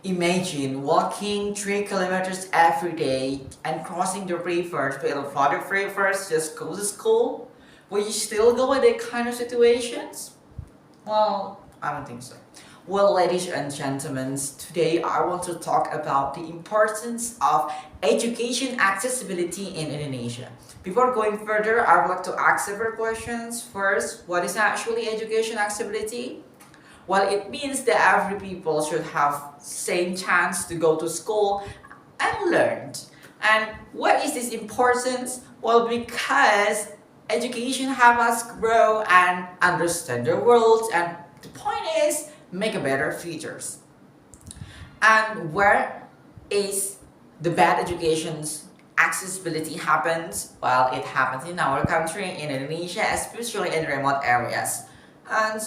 Imagine walking 3 kilometers every day and crossing the rivers, but a lot of rivers just go to school. Will you still go in that kind of situations? Well, I don't think so. Well, ladies and gentlemen, today I want to talk about the importance of education accessibility in Indonesia. Before going further, I would like to ask several questions. First, what is actually education accessibility? Well, it means that every people should have same chance to go to school and learn. And what is this importance? Well, because education help us grow and understand the world, and the point is make a better futures. And where is the bad education's accessibility happens? Well, it happens in our country, in Indonesia, especially in remote areas. And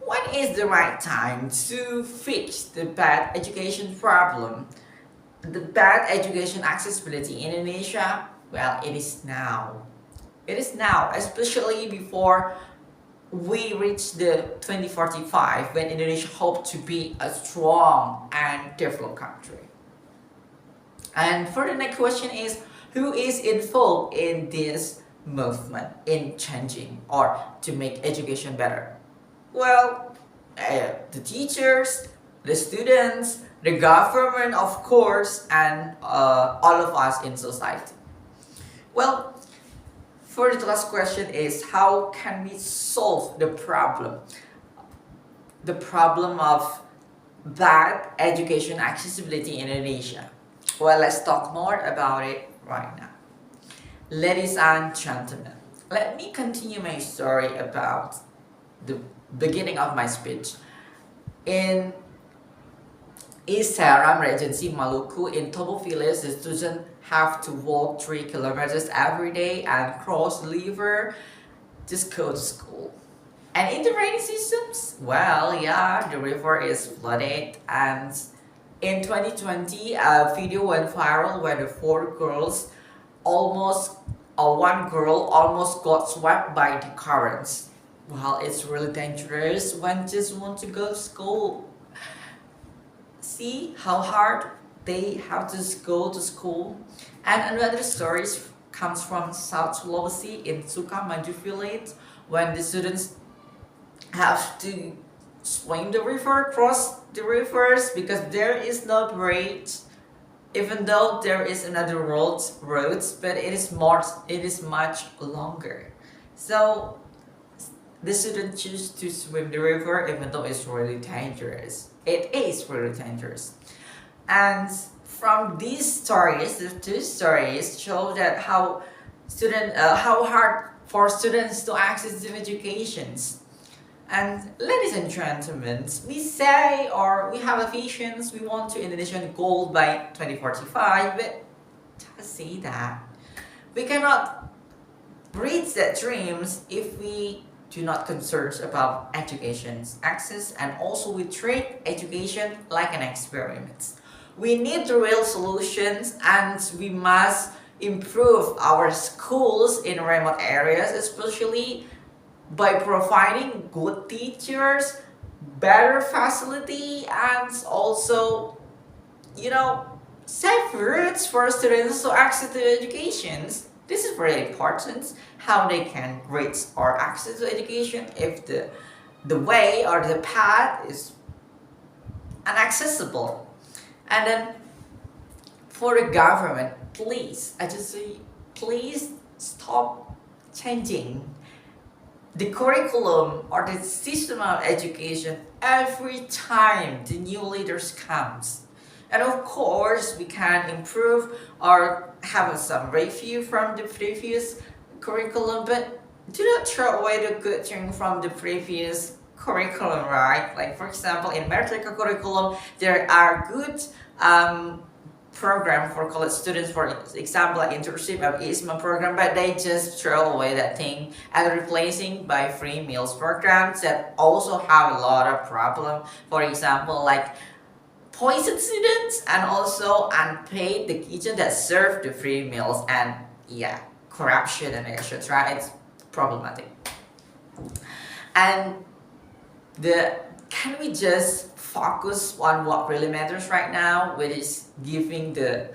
when is the right time to fix the bad education problem? The bad education accessibility in Indonesia? Well, it is now. It is now, especially before we reach the 2045 when Indonesia hopes to be a strong and developed country. And for the next question is, who is involved in this movement in changing or to make education better? Well, the teachers, the students, the government, of course, and all of us in society. Well, for the last question is, how can we solve the problem? The problem of bad education accessibility in Indonesia. Well, let's talk more about it right now. Ladies and gentlemen, let me continue my story about the beginning of my speech. In East Seram Regency, Maluku, in Tobo Village, the students have to walk 3 kilometers every day and cross the river just go to school. And in the rainy seasons, well, yeah, the river is flooded. And in 2020, a video went viral where the one girl almost got swept by the currents. Well, it's really dangerous when just want to go to school. See how hard they have to go to school. And another story comes from South Sulawesi in Sukamaju village when the students have to swim the river, cross the rivers because there is no bridge. Even though there is another roads, but it is much longer. So the students choose to swim the river even though it's really dangerous. It is really dangerous. And from these stories, the two stories show that how hard for students to access to educations. And ladies and gentlemen, we say or we have a vision, we want to Indonesian goal by 2045, but to see that we cannot reach that dreams if we do not concern about education's access, and also we treat education like an experiment. We need the real solutions, and we must improve our schools in remote areas, especially by providing good teachers, better facility, and also, safe routes for students to access to education. This is very important, how they can reach or access to education if the way or the path is inaccessible. And then for the government, please, I just say, please stop changing the curriculum or the system of education every time the new leaders comes. And of course, we can improve or have some review from the previous curriculum, but do not throw away the good thing from the previous curriculum, right? Like for example, in Merdeka curriculum, there are good program for college students, for example, like internship of ISMA program, but they just throw away that thing and replacing by free meals programs that also have a lot of problem. For example, like poison students and also unpaid the kitchen that serve the free meals, and yeah, corruption and etc. It's problematic. And can we just focus on what really matters right now, which is giving the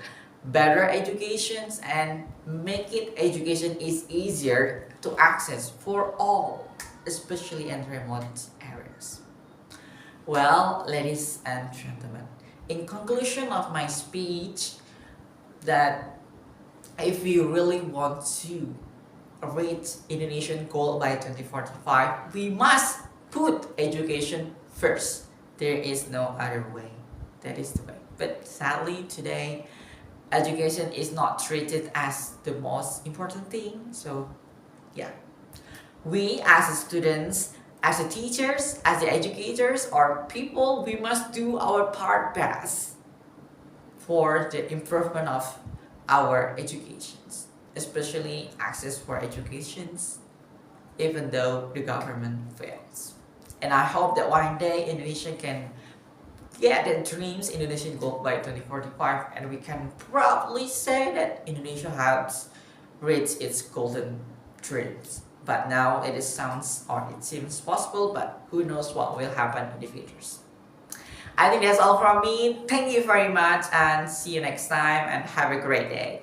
better educations and make it education is easier to access for all, especially in remote areas. Well, ladies and gentlemen, in conclusion of my speech, that if we really want to reach Indonesian goal by 2045, we must put education first. There is no other way. That is the way. But sadly, today, education is not treated as the most important thing. So, yeah. We as students, as the teachers, as the educators, or people, we must do our part best for the improvement of our educations, especially access for educations, even though the government fails. And I hope that one day Indonesia can get the dreams Indonesian goal by 2045, and we can proudly say that Indonesia has reached its golden dreams. But now it sounds or it seems possible, but who knows what will happen in the future. I think that's all from me. Thank you very much and see you next time and have a great day.